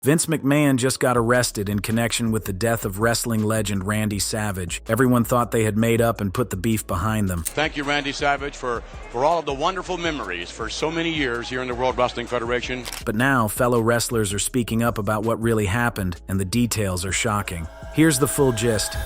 Vince McMahon just got arrested in connection with the death of wrestling legend Randy Savage. Everyone thought they had made up and put the beef behind them. Thank you, Randy Savage, for all of the wonderful memories for so many years here in the World Wrestling Federation. But now, fellow wrestlers are speaking up about what really happened, and the details are shocking. Here's the full gist.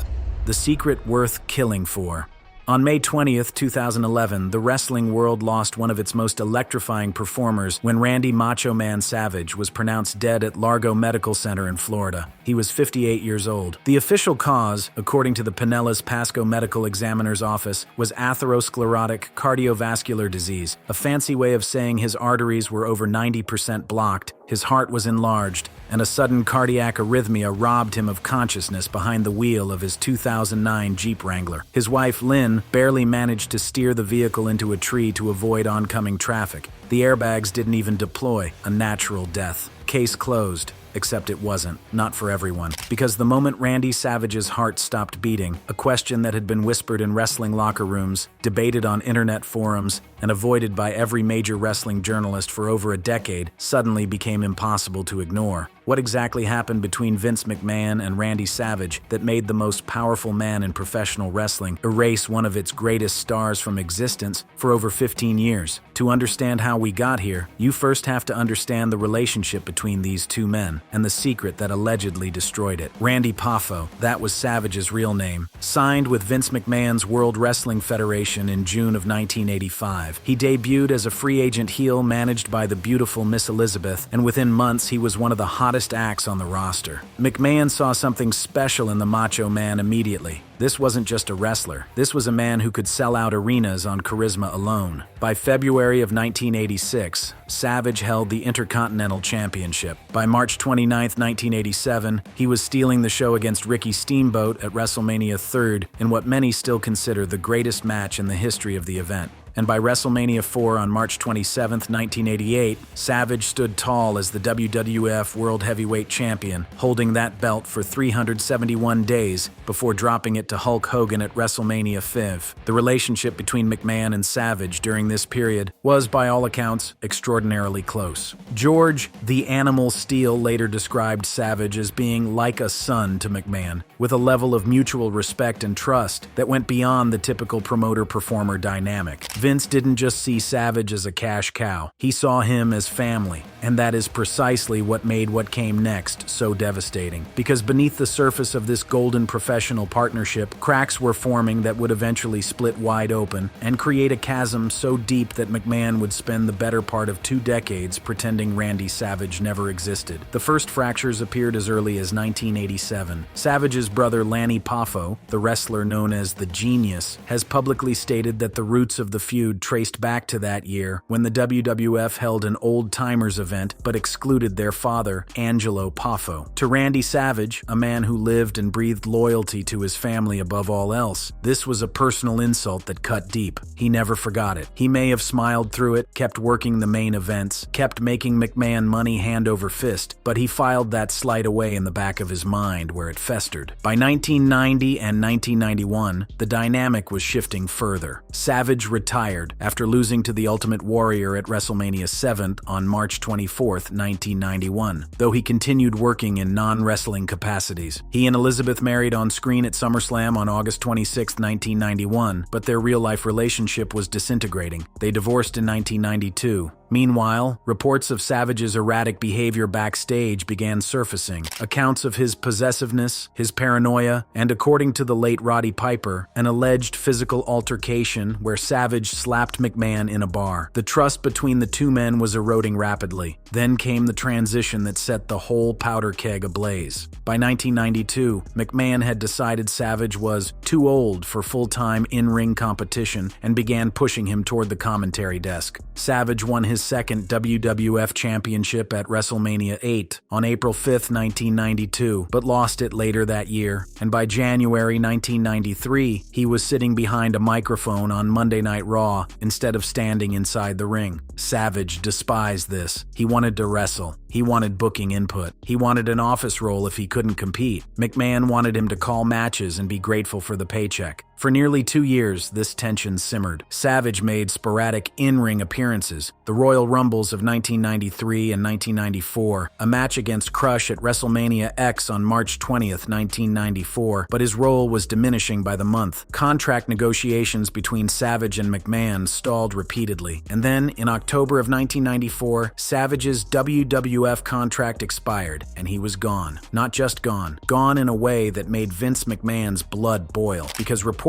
The secret worth killing for. On May 20th, 2011, the wrestling world lost one of its most electrifying performers when Randy Macho Man Savage was pronounced dead at Largo Medical Center in Florida. He was 58 years old. The official cause, according to the Pinellas Pasco Medical Examiner's Office, was atherosclerotic cardiovascular disease, a fancy way of saying his arteries were over 90% blocked, his heart was enlarged, and a sudden cardiac arrhythmia robbed him of consciousness behind the wheel of his 2009 Jeep Wrangler. His wife, Lynn, barely managed to steer the vehicle into a tree to avoid oncoming traffic. The airbags didn't even deploy. A natural death. Case closed. Except it wasn't. Not for everyone. Because the moment Randy Savage's heart stopped beating, a question that had been whispered in wrestling locker rooms, debated on internet forums, and avoided by every major wrestling journalist for over a decade, suddenly became impossible to ignore. What exactly happened between Vince McMahon and Randy Savage that made the most powerful man in professional wrestling erase one of its greatest stars from existence for over 15 years? To understand how we got here, you first have to understand the relationship between these two men and the secret that allegedly destroyed it. Randy Poffo, that was Savage's real name, signed with Vince McMahon's World Wrestling Federation in June of 1985. He debuted as a free agent heel managed by the beautiful Miss Elizabeth, and within months he was one of the hottest acts on the roster. McMahon saw something special in the Macho Man immediately. This wasn't just a wrestler. This was a man who could sell out arenas on charisma alone. By February of 1986, Savage held the Intercontinental Championship. By March 29, 1987, he was stealing the show against Ricky Steamboat at WrestleMania 3rd in what many still consider the greatest match in the history of the event. And by WrestleMania 4 on March 27, 1988, Savage stood tall as the WWF World Heavyweight Champion, holding that belt for 371 days before dropping it to Hulk Hogan at WrestleMania 5. The relationship between McMahon and Savage during this period was, by all accounts, extraordinarily close. George "The Animal" Steele later described Savage as being like a son to McMahon, with a level of mutual respect and trust that went beyond the typical promoter-performer dynamic. Vince didn't just see Savage as a cash cow. He saw him as family, and that is precisely what made what came next so devastating. Because beneath the surface of this golden professional partnership, cracks were forming that would eventually split wide open and create a chasm so deep that McMahon would spend the better part of 2 decades pretending Randy Savage never existed. The first fractures appeared as early as 1987. Savage's brother Lanny Poffo, the wrestler known as the Genius, has publicly stated that the roots of the feud traced back to that year when the WWF held an old-timers event but excluded their father, Angelo Poffo. To Randy Savage, a man who lived and breathed loyalty to his family above all else, this was a personal insult that cut deep. He never forgot it. He may have smiled through it, kept working the main events, kept making McMahon money hand over fist, but he filed that slight away in the back of his mind where it festered. By 1990 and 1991, the dynamic was shifting further. Savage retired after losing to the Ultimate Warrior at WrestleMania 7 on March 24, 1991, though he continued working in non-wrestling capacities. He and Elizabeth married on screen at SummerSlam on August 26, 1991, but their real-life relationship was disintegrating. They divorced in 1992. Meanwhile, reports of Savage's erratic behavior backstage began surfacing. Accounts of his possessiveness, his paranoia, and according to the late Roddy Piper, an alleged physical altercation where Savage slapped McMahon in a bar. The trust between the two men was eroding rapidly. Then came the transition that set the whole powder keg ablaze. By 1992, McMahon had decided Savage was too old for full-time in-ring competition and began pushing him toward the commentary desk. Savage won his second WWF Championship at WrestleMania 8 on April 5, 1992, but lost it later that year, and by January 1993, he was sitting behind a microphone on Monday Night Raw instead of standing inside the ring. Savage despised this. He wanted to wrestle. He wanted booking input. He wanted an office role if he couldn't compete. McMahon wanted him to call matches and be grateful for the paycheck. For nearly 2 years, this tension simmered. Savage made sporadic in-ring appearances. The Royal Rumbles of 1993 and 1994, a match against Crush at WrestleMania X on March 20th, 1994, but his role was diminishing by the month. Contract negotiations between Savage and McMahon stalled repeatedly. And then, in October of 1994, Savage's WWF contract expired, and he was gone. Not just gone. Gone in a way that made Vince McMahon's blood boil, because reportedly,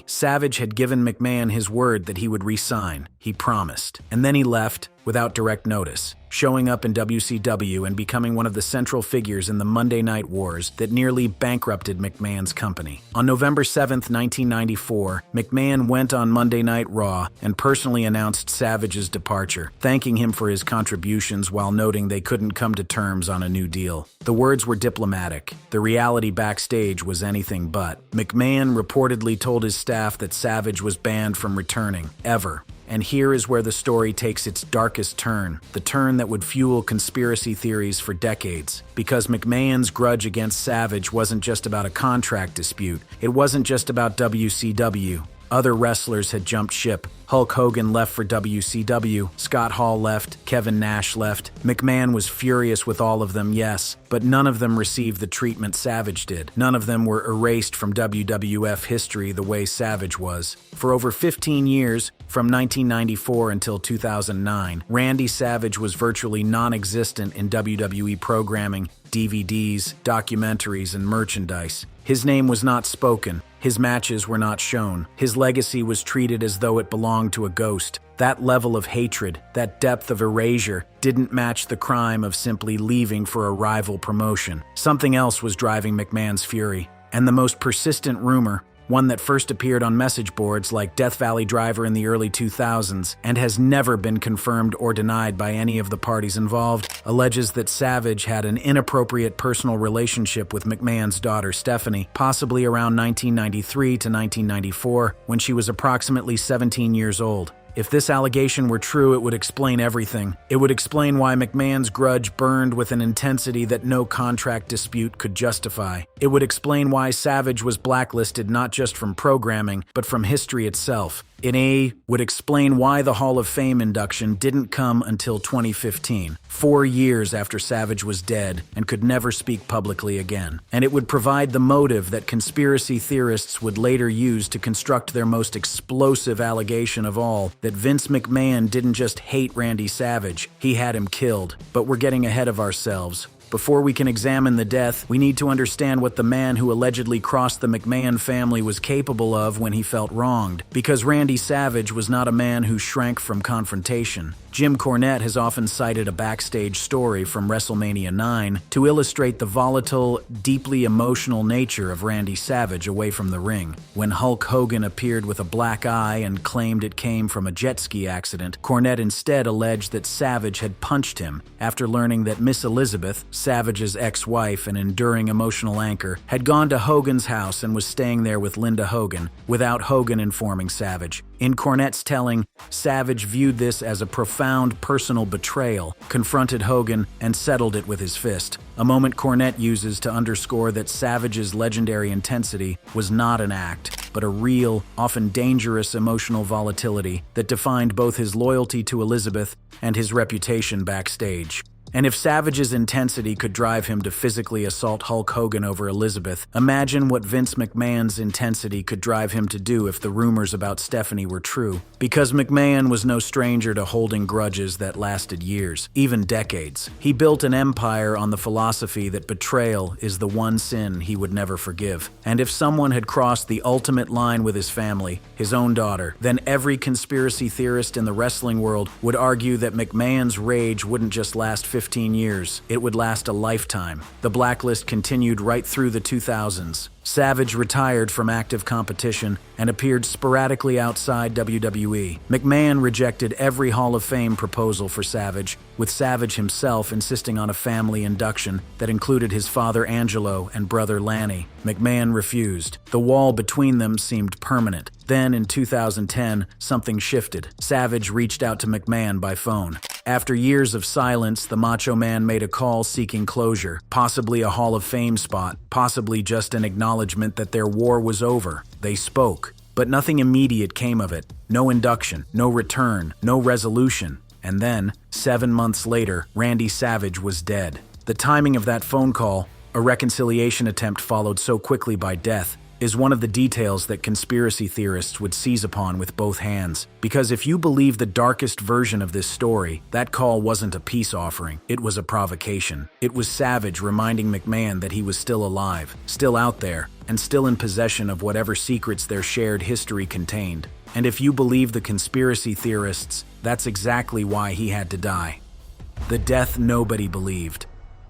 Savage had given McMahon his word that he would re-sign. He promised. And then he left without direct notice, showing up in WCW and becoming one of the central figures in the Monday Night Wars that nearly bankrupted McMahon's company. On November 7th, 1994, McMahon went on Monday Night Raw and personally announced Savage's departure, thanking him for his contributions while noting they couldn't come to terms on a new deal. The words were diplomatic. The reality backstage was anything but. McMahon reportedly told his staff that Savage was banned from returning, ever. And here is where the story takes its darkest turn, the turn that would fuel conspiracy theories for decades. Because McMahon's grudge against Savage wasn't just about a contract dispute. It wasn't just about WCW. Other wrestlers had jumped ship. Hulk Hogan left for WCW, Scott Hall left, Kevin Nash left. McMahon was furious with all of them, yes, but none of them received the treatment Savage did. None of them were erased from WWF history the way Savage was. For over 15 years, from 1994 until 2009, Randy Savage was virtually non-existent in WWE programming, DVDs, documentaries, and merchandise. His name was not spoken. His matches were not shown. His legacy was treated as though it belonged to a ghost. That level of hatred, that depth of erasure, didn't match the crime of simply leaving for a rival promotion. Something else was driving McMahon's fury. And the most persistent rumor, one that first appeared on message boards like Death Valley Driver in the early 2000s and has never been confirmed or denied by any of the parties involved, alleges that Savage had an inappropriate personal relationship with McMahon's daughter Stephanie, possibly around 1993 to 1994, when she was approximately 17 years old. If this allegation were true, it would explain everything. It would explain why McMahon's grudge burned with an intensity that no contract dispute could justify. It would explain why Savage was blacklisted not just from programming, but from history itself. It would explain why the Hall of Fame induction didn't come until 2015, 4 years after Savage was dead and could never speak publicly again. And it would provide the motive that conspiracy theorists would later use to construct their most explosive allegation of all, that Vince McMahon didn't just hate Randy Savage, he had him killed. But we're getting ahead of ourselves. Before we can examine the death, we need to understand what the man who allegedly crossed the McMahon family was capable of when he felt wronged. Because Randy Savage was not a man who shrank from confrontation. Jim Cornette has often cited a backstage story from WrestleMania 9 to illustrate the volatile, deeply emotional nature of Randy Savage away from the ring. When Hulk Hogan appeared with a black eye and claimed it came from a jet ski accident, Cornette instead alleged that Savage had punched him after learning that Miss Elizabeth, Savage's ex-wife and enduring emotional anchor, had gone to Hogan's house and was staying there with Linda Hogan, without Hogan informing Savage. In Cornette's telling, Savage viewed this as a profound personal betrayal, confronted Hogan, and settled it with his fist. A moment Cornette uses to underscore that Savage's legendary intensity was not an act, but a real, often dangerous emotional volatility that defined both his loyalty to Elizabeth and his reputation backstage. And if Savage's intensity could drive him to physically assault Hulk Hogan over Elizabeth, imagine what Vince McMahon's intensity could drive him to do if the rumors about Stephanie were true. Because McMahon was no stranger to holding grudges that lasted years, even decades. He built an empire on the philosophy that betrayal is the one sin he would never forgive. And if someone had crossed the ultimate line with his family, his own daughter, then every conspiracy theorist in the wrestling world would argue that McMahon's rage wouldn't just last 15 years, it would last a lifetime. The blacklist continued right through the 2000s. Savage retired from active competition and appeared sporadically outside WWE. McMahon rejected every Hall of Fame proposal for Savage, with Savage himself insisting on a family induction that included his father Angelo and brother Lanny. McMahon refused. The wall between them seemed permanent. Then, in 2010, something shifted. Savage reached out to McMahon by phone. After years of silence, the Macho Man made a call seeking closure, possibly a Hall of Fame spot, possibly just an acknowledgement that their war was over. They spoke, but nothing immediate came of it. No induction, no return, no resolution. And then, 7 months later, Randy Savage was dead. The timing of that phone call, a reconciliation attempt followed so quickly by death, is one of the details that conspiracy theorists would seize upon with both hands. Because if you believe the darkest version of this story, that call wasn't a peace offering, it was a provocation. It was Savage reminding McMahon that he was still alive, still out there, and still in possession of whatever secrets their shared history contained. And if you believe the conspiracy theorists, that's exactly why he had to die. The death nobody believed.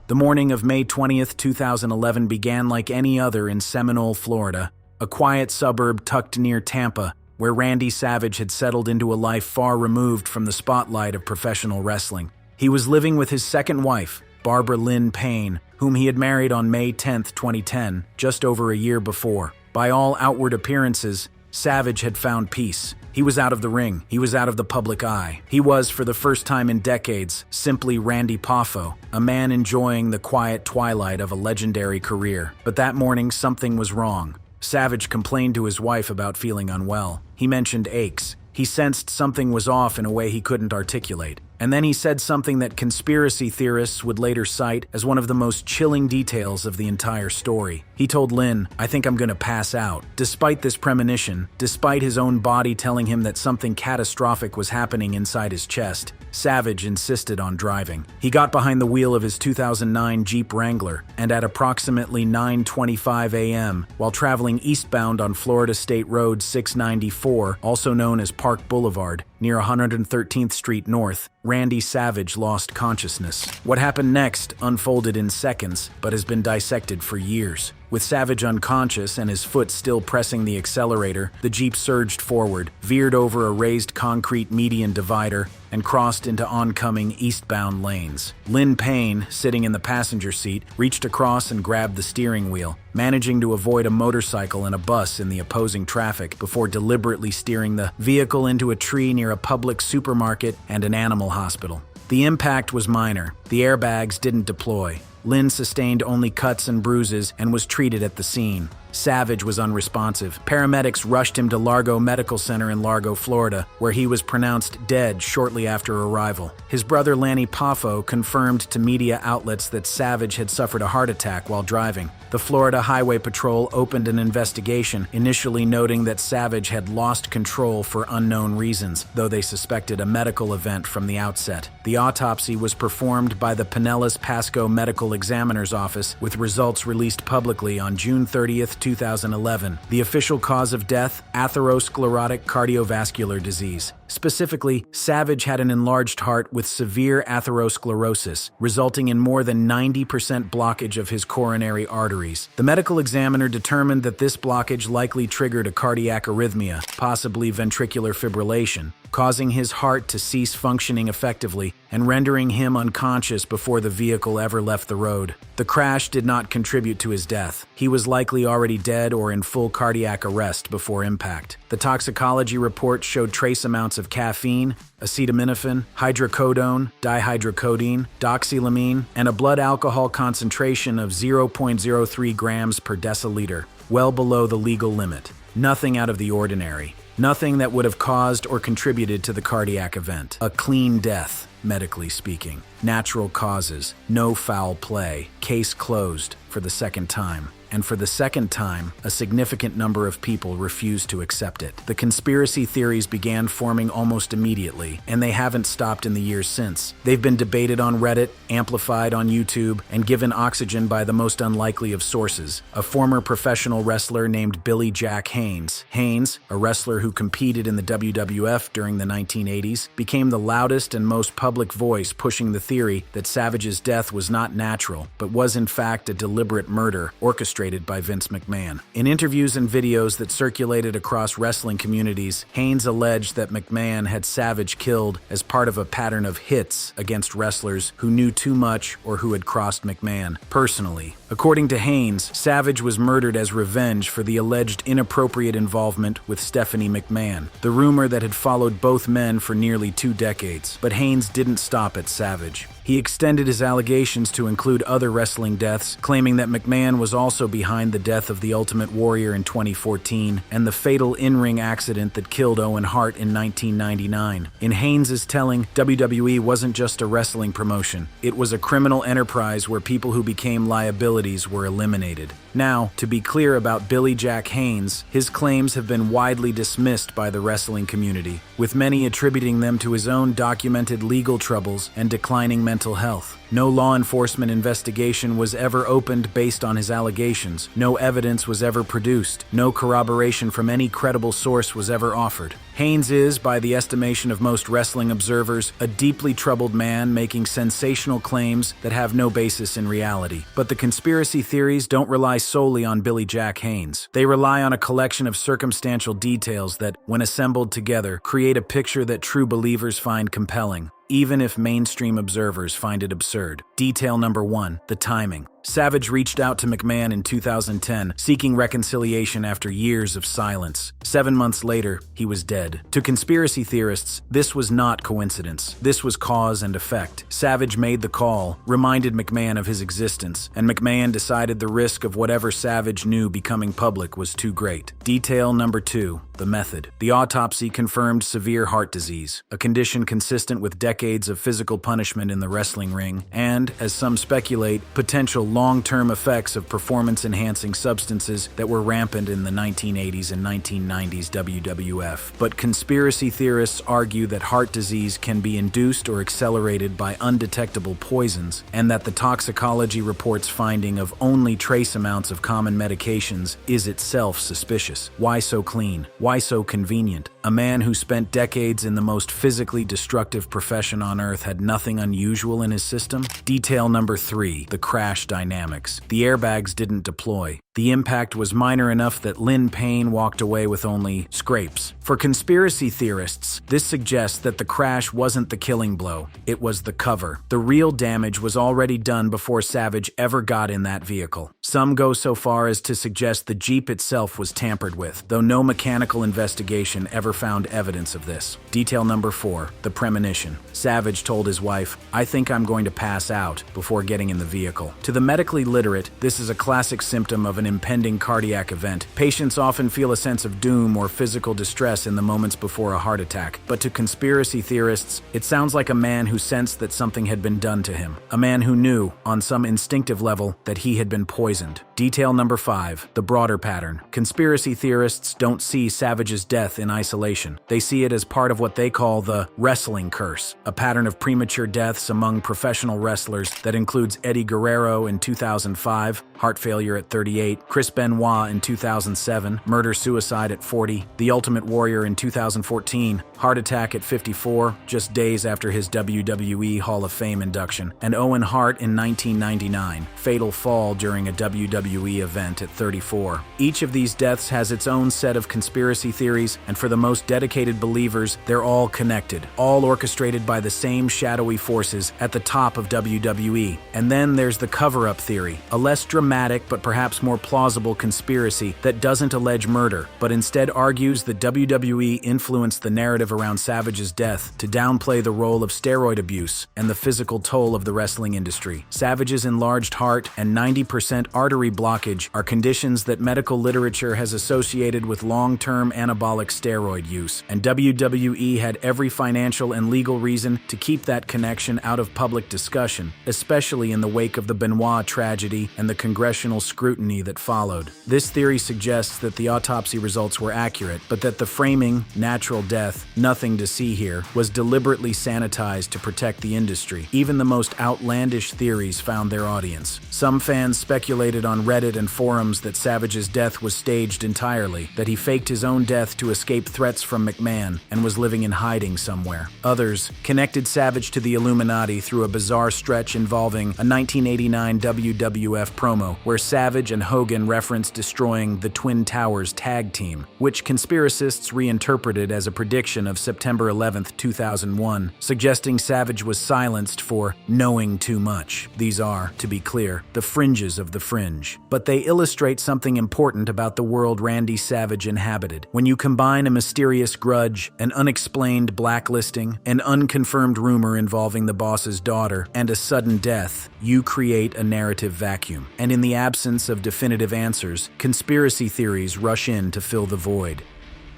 The morning of May 20th, 2011 began like any other in Seminole, Florida, a quiet suburb tucked near Tampa, where Randy Savage had settled into a life far removed from the spotlight of professional wrestling. He was living with his second wife, Barbara Lynn Payne, whom he had married on May 10th, 2010, just over a year before. By all outward appearances, Savage had found peace. He was out of the ring. He was out of the public eye. He was, for the first time in decades, simply Randy Poffo, a man enjoying the quiet twilight of a legendary career. But that morning, something was wrong. Savage complained to his wife about feeling unwell. He mentioned aches. He sensed something was off in a way he couldn't articulate. And then he said something that conspiracy theorists would later cite as one of the most chilling details of the entire story. He told Lynn, "I think I'm gonna pass out." Despite this premonition, despite his own body telling him that something catastrophic was happening inside his chest, Savage insisted on driving. He got behind the wheel of his 2009 Jeep Wrangler, and at approximately 9:25 a.m., while traveling eastbound on Florida State Road 694, also known as Park Boulevard, near 113th Street North, Randy Savage lost consciousness. What happened next unfolded in seconds, but has been dissected for years. With Savage unconscious and his foot still pressing the accelerator, the Jeep surged forward, veered over a raised concrete median divider, and crossed into oncoming eastbound lanes. Lynn Payne, sitting in the passenger seat, reached across and grabbed the steering wheel, managing to avoid a motorcycle and a bus in the opposing traffic before deliberately steering the vehicle into a tree near a public supermarket and an animal hospital. The impact was minor. The airbags didn't deploy. Lynn sustained only cuts and bruises and was treated at the scene. Savage was unresponsive. Paramedics rushed him to Largo Medical Center in Largo, Florida, where he was pronounced dead shortly after arrival. His brother Lanny Poffo confirmed to media outlets that Savage had suffered a heart attack while driving. The Florida Highway Patrol opened an investigation, initially noting that Savage had lost control for unknown reasons, though they suspected a medical event from the outset. The autopsy was performed by the Pinellas Pasco Medical Examiner's Office, with results released publicly on June 30th, 2011. The official cause of death, atherosclerotic cardiovascular disease. Specifically, Savage had an enlarged heart with severe atherosclerosis, resulting in more than 90% blockage of his coronary arteries. The medical examiner determined that this blockage likely triggered a cardiac arrhythmia, possibly ventricular fibrillation, causing his heart to cease functioning effectively and rendering him unconscious before the vehicle ever left the road. The crash did not contribute to his death. He was likely already dead or in full cardiac arrest before impact. The toxicology report showed trace amounts of caffeine, acetaminophen, hydrocodone, dihydrocodone, doxylamine, and a blood alcohol concentration of 0.03 grams per deciliter, well below the legal limit. Nothing out of the ordinary. Nothing that would have caused or contributed to the cardiac event. A clean death, medically speaking. Natural causes, no foul play. Case closed for the second time. And for the second time, a significant number of people refused to accept it. The conspiracy theories began forming almost immediately, and they haven't stopped in the years since. They've been debated on Reddit, amplified on YouTube, and given oxygen by the most unlikely of sources. A former professional wrestler named Billy Jack Haynes. Haynes, a wrestler who competed in the WWF during the 1980s, became the loudest and most public voice pushing the theory that Savage's death was not natural, but was in fact a deliberate murder orchestrated by Vince McMahon. In interviews and videos that circulated across wrestling communities, Haynes alleged that McMahon had Savage killed as part of a pattern of hits against wrestlers who knew too much or who had crossed McMahon. Personally, According to Haynes, Savage was murdered as revenge for the alleged inappropriate involvement with Stephanie McMahon, the rumor that had followed both men for nearly 2 decades. But Haynes didn't stop at Savage. He extended his allegations to include other wrestling deaths, claiming that McMahon was also behind the death of the Ultimate Warrior in 2014 and the fatal in-ring accident that killed Owen Hart in 1999. In Haynes' telling, WWE wasn't just a wrestling promotion. It was a criminal enterprise where people who became liabilities were eliminated. Now, to be clear about Billy Jack Haynes, his claims have been widely dismissed by the wrestling community, with many attributing them to his own documented legal troubles and declining mental health. No law enforcement investigation was ever opened based on his allegations. No evidence was ever produced. No corroboration from any credible source was ever offered. Haynes is, by the estimation of most wrestling observers, a deeply troubled man making sensational claims that have no basis in reality. But the conspiracy theories don't rely solely on Billy Jack Haynes. They rely on a collection of circumstantial details that, when assembled together, create a picture that true believers find compelling, even if mainstream observers find it absurd. Detail number 1, the timing. Savage reached out to McMahon in 2010, seeking reconciliation after years of silence. 7 months later, he was dead. To conspiracy theorists, this was not coincidence. This was cause and effect. Savage made the call, reminded McMahon of his existence, and McMahon decided the risk of whatever Savage knew becoming public was too great. Detail number 2, the method. The autopsy confirmed severe heart disease, a condition consistent with decades of physical punishment in the wrestling ring, and, as some speculate, potential long-term effects of performance-enhancing substances that were rampant in the 1980s and 1990s WWF. But conspiracy theorists argue that heart disease can be induced or accelerated by undetectable poisons, and that the toxicology report's finding of only trace amounts of common medications is itself suspicious. Why so clean? Why so convenient? A man who spent decades in the most physically destructive profession on Earth had nothing unusual in his system? Detail number 3, the crash dynamics. The airbags didn't deploy. The impact was minor enough that Lynn Payne walked away with only scrapes. For conspiracy theorists, this suggests that the crash wasn't the killing blow, it was the cover. The real damage was already done before Savage ever got in that vehicle. Some go so far as to suggest the Jeep itself was tampered with, though no mechanical investigation ever found evidence of this. Detail number 4, the premonition. Savage told his wife, "I think I'm going to pass out," before getting in the vehicle. To the medically literate, this is a classic symptom of an impending cardiac event. Patients often feel a sense of doom or physical distress in the moments before a heart attack. But to conspiracy theorists, it sounds like a man who sensed that something had been done to him. A man who knew, on some instinctive level, that he had been poisoned. Detail number 5, the broader pattern. Conspiracy theorists don't see Savage's death in isolation. They see it as part of what they call the wrestling curse, a pattern of premature deaths among professional wrestlers that includes Eddie Guerrero in 2005, heart failure at 38, Chris Benoit in 2007, murder-suicide at 40, The Ultimate Warrior in 2014, heart attack at 54, just days after his WWE Hall of Fame induction, and Owen Hart in 1999, fatal fall during a WWE event at 34. Each of these deaths has its own set of conspiracy theories, and for the most dedicated believers, they're all connected, all orchestrated by the same shadowy forces at the top of WWE. And then there's the cover-up theory, a less dramatic but perhaps more plausible conspiracy that doesn't allege murder, but instead argues that WWE influenced the narrative around Savage's death to downplay the role of steroid abuse and the physical toll of the wrestling industry. Savage's enlarged heart and 90% artery blockage are conditions that medical literature has associated with long-term anabolic steroid use, and WWE had every financial and legal reason to keep that connection out of public discussion, especially in the wake of the Benoit tragedy and the congressional scrutiny that followed. This theory suggests that the autopsy results were accurate, but that the framing, natural death, nothing to see here, was deliberately sanitized to protect the industry. Even the most outlandish theories found their audience. Some fans speculated on Reddit and forums that Savage's death was staged entirely, that he faked his own death to escape threats from McMahon and was living in hiding somewhere. Others connected Savage to the Illuminati through a bizarre stretch involving a 1989 WWF promo where Savage and Hogan referenced destroying the Twin Towers tag team, which conspiracists reinterpreted as a prediction of September 11, 2001, suggesting Savage was silenced for knowing too much. These are, to be clear, the fringes of the fringe. But they illustrate something important about the world Randy Savage inhabited. When you combine a mysterious grudge, an unexplained blacklisting, an unconfirmed rumor involving the boss's daughter, and a sudden death, you create a narrative vacuum. And in the absence of definitive answers, conspiracy theories rush in to fill the void.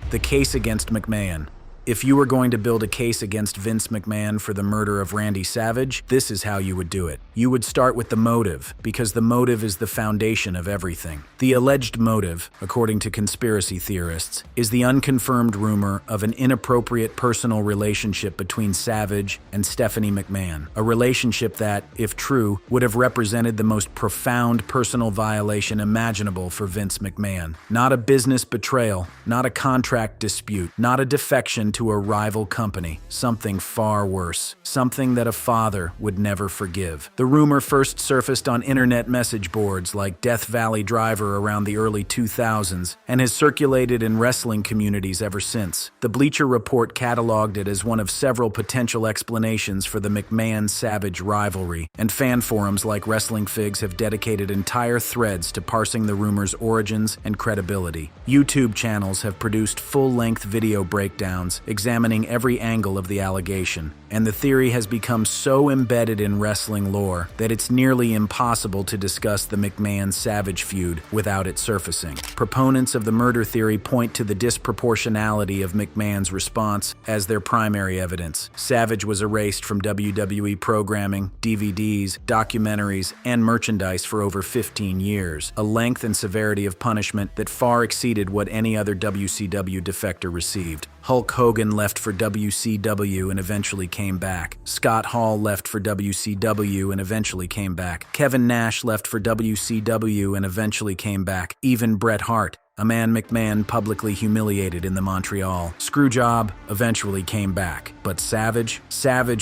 The case against McMahon. If you were going to build a case against Vince McMahon for the murder of Randy Savage, this is how you would do it. You would start with the motive, because the motive is the foundation of everything. The alleged motive, according to conspiracy theorists, is the unconfirmed rumor of an inappropriate personal relationship between Savage and Stephanie McMahon, a relationship that, if true, would have represented the most profound personal violation imaginable for Vince McMahon. Not a business betrayal, not a contract dispute, not a defection to a rival company, something far worse, something that a father would never forgive. The rumor first surfaced on internet message boards like Death Valley Driver around the early 2000s and has circulated in wrestling communities ever since. The Bleacher Report cataloged it as one of several potential explanations for the McMahon-Savage rivalry, and fan forums like Wrestling Figs have dedicated entire threads to parsing the rumor's origins and credibility. YouTube channels have produced full-length video breakdowns examining every angle of the allegation, and the theory has become so embedded in wrestling lore that it's nearly impossible to discuss the McMahon-Savage feud without it surfacing. Proponents of the murder theory point to the disproportionality of McMahon's response as their primary evidence. Savage was erased from WWE programming, DVDs, documentaries, and merchandise for over 15 years, a length and severity of punishment that far exceeded what any other WCW defector received. Hulk Hogan left for WCW and eventually came back. Scott Hall left for WCW and eventually came back. Kevin Nash left for WCW and eventually came back. Even Bret Hart, a man McMahon publicly humiliated in the Montreal Screwjob, eventually came back. But Savage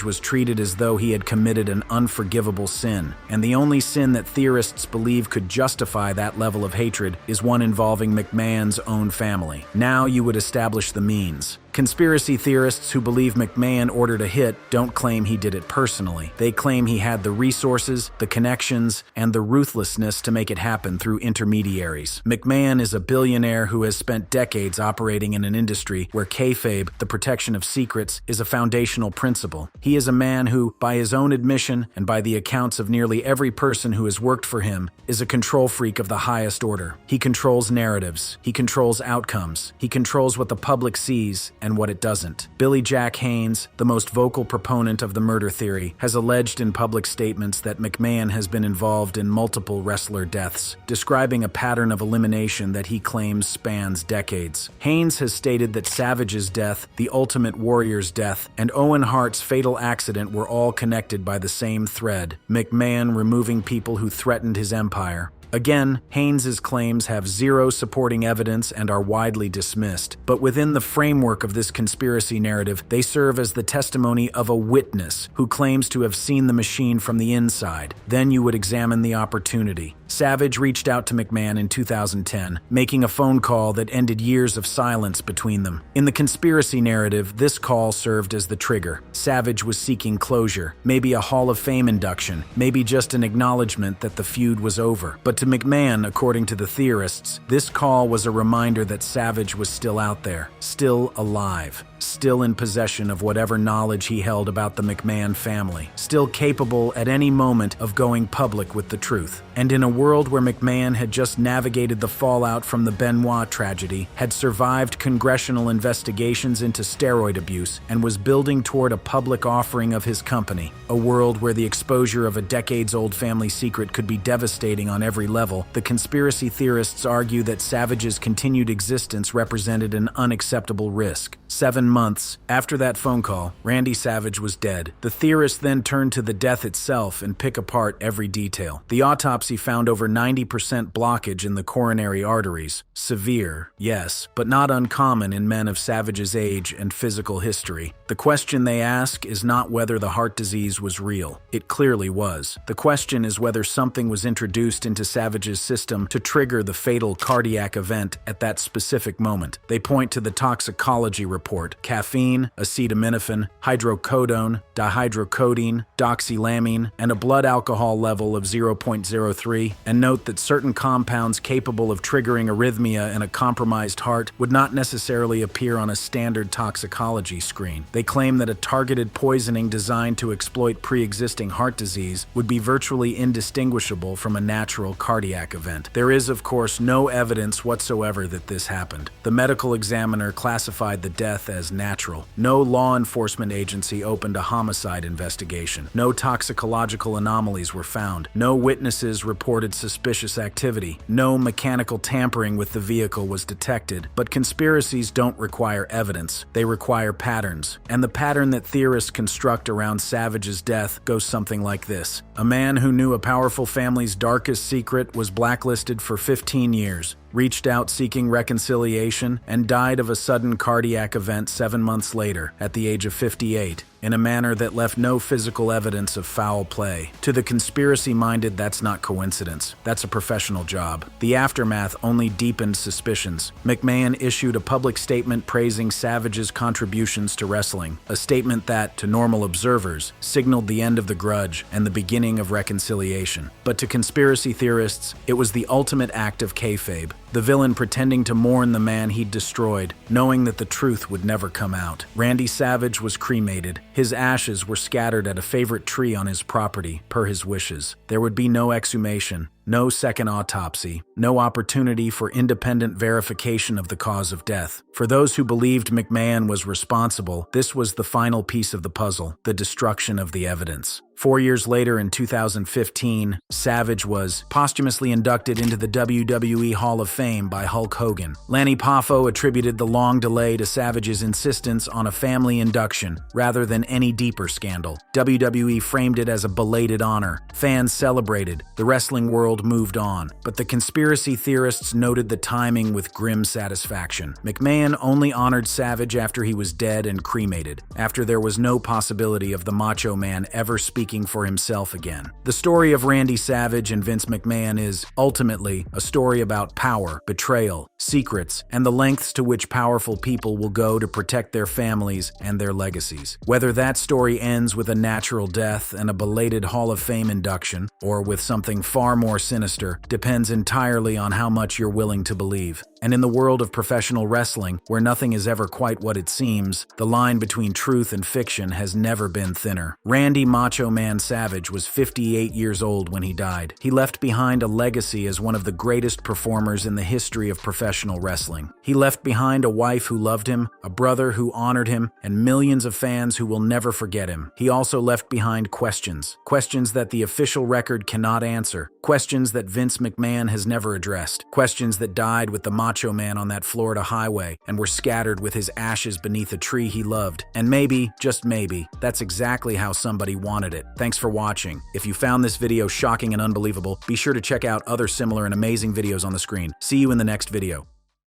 was treated as though he had committed an unforgivable sin, and the only sin that theorists believe could justify that level of hatred is one involving McMahon's own family. Now you would establish the means. Conspiracy theorists who believe McMahon ordered a hit don't claim he did it personally. They claim he had the resources, the connections, and the ruthlessness to make it happen through intermediaries. McMahon is a billionaire who has spent decades operating in an industry where kayfabe, the protection of secrets, is a foundational principle. He is a man who, by his own admission and by the accounts of nearly every person who has worked for him, is a control freak of the highest order. He controls narratives. He controls outcomes. He controls what the public sees and what it doesn't. Billy Jack Haynes, the most vocal proponent of the murder theory, has alleged in public statements that McMahon has been involved in multiple wrestler deaths, describing a pattern of elimination that he claims spans decades. Haynes has stated that Savage's death, the Ultimate Warrior's death, and Owen Hart's fatal accident were all connected by the same thread: McMahon removing people who threatened his empire. Again, Haynes's claims have zero supporting evidence and are widely dismissed, but within the framework of this conspiracy narrative, they serve as the testimony of a witness who claims to have seen the machine from the inside. Then you would examine the opportunity. Savage reached out to McMahon in 2010, making a phone call that ended years of silence between them. In the conspiracy narrative, this call served as the trigger. Savage was seeking closure, maybe a Hall of Fame induction, maybe just an acknowledgement that the feud was over. But to McMahon, according to the theorists, this call was a reminder that Savage was still out there, still alive, still in possession of whatever knowledge he held about the McMahon family, still capable at any moment of going public with the truth. And in a world where McMahon had just navigated the fallout from the Benoit tragedy, had survived congressional investigations into steroid abuse, and was building toward a public offering of his company, a world where the exposure of a decades-old family secret could be devastating on every level, the conspiracy theorists argue that Savage's continued existence represented an unacceptable risk. 7 months after that phone call, Randy Savage was dead. The theorists then turned to the death itself and pick apart every detail. The autopsy found over 90% blockage in the coronary arteries. Severe, yes, but not uncommon in men of Savage's age and physical history. The question they ask is not whether the heart disease was real. It clearly was. The question is whether something was introduced into Savage's system to trigger the fatal cardiac event at that specific moment. They point to the toxicology report: caffeine, acetaminophen, hydrocodone, dihydrocodeine, doxylamine, and a blood alcohol level of 0.03, and note that certain compounds capable of triggering arrhythmia in a compromised heart would not necessarily appear on a standard toxicology screen. They claim that a targeted poisoning designed to exploit pre-existing heart disease would be virtually indistinguishable from a natural cardiac event. There is, of course, no evidence whatsoever that this happened. The medical examiner classified the death as natural. No law enforcement agency opened a homicide investigation. No toxicological anomalies were found. No witnesses reported suspicious activity. No mechanical tampering with the vehicle was detected. But conspiracies don't require evidence. They require patterns. And the pattern that theorists construct around Savage's death goes something like this. A man who knew a powerful family's darkest secret was blacklisted for 15 years. Reached out seeking reconciliation, and died of a sudden cardiac event 7 months later, at the age of 58, in a manner that left no physical evidence of foul play. To the conspiracy-minded, that's not coincidence. That's a professional job. The aftermath only deepened suspicions. McMahon issued a public statement praising Savage's contributions to wrestling, a statement that, to normal observers, signaled the end of the grudge and the beginning of reconciliation. But to conspiracy theorists, it was the ultimate act of kayfabe. The villain pretending to mourn the man he'd destroyed, knowing that the truth would never come out. Randy Savage was cremated. His ashes were scattered at a favorite tree on his property, per his wishes. There would be no exhumation, no second autopsy, no opportunity for independent verification of the cause of death. For those who believed McMahon was responsible, this was the final piece of the puzzle, the destruction of the evidence. 4 years later, in 2015, Savage was posthumously inducted into the WWE Hall of Fame by Hulk Hogan. Lanny Poffo attributed the long delay to Savage's insistence on a family induction rather than any deeper scandal. WWE framed it as a belated honor. Fans celebrated. The wrestling world moved on. But the conspiracy theorists noted the timing with grim satisfaction. McMahon only honored Savage after he was dead and cremated, after there was no possibility of the Macho Man ever speaking for himself again. The story of Randy Savage and Vince McMahon is, ultimately, a story about power, betrayal, secrets, and the lengths to which powerful people will go to protect their families and their legacies. Whether that story ends with a natural death and a belated Hall of Fame induction, or with something far more sinister, depends entirely on how much you're willing to believe. And in the world of professional wrestling, where nothing is ever quite what it seems, the line between truth and fiction has never been thinner. Randy Macho Man Savage was 58 years old when he died. He left behind a legacy as one of the greatest performers in the history of professional wrestling. He left behind a wife who loved him, a brother who honored him, and millions of fans who will never forget him. He also left behind questions. Questions that the official record cannot answer. Questions that Vince McMahon has never addressed. Questions that died with the Macho Man on that Florida highway and were scattered with his ashes beneath a tree he loved. And maybe, just maybe, that's exactly how somebody wanted it. Thanks for watching. If you found this video shocking and unbelievable, be sure to check out other similar and amazing videos on the screen. See you in the next video.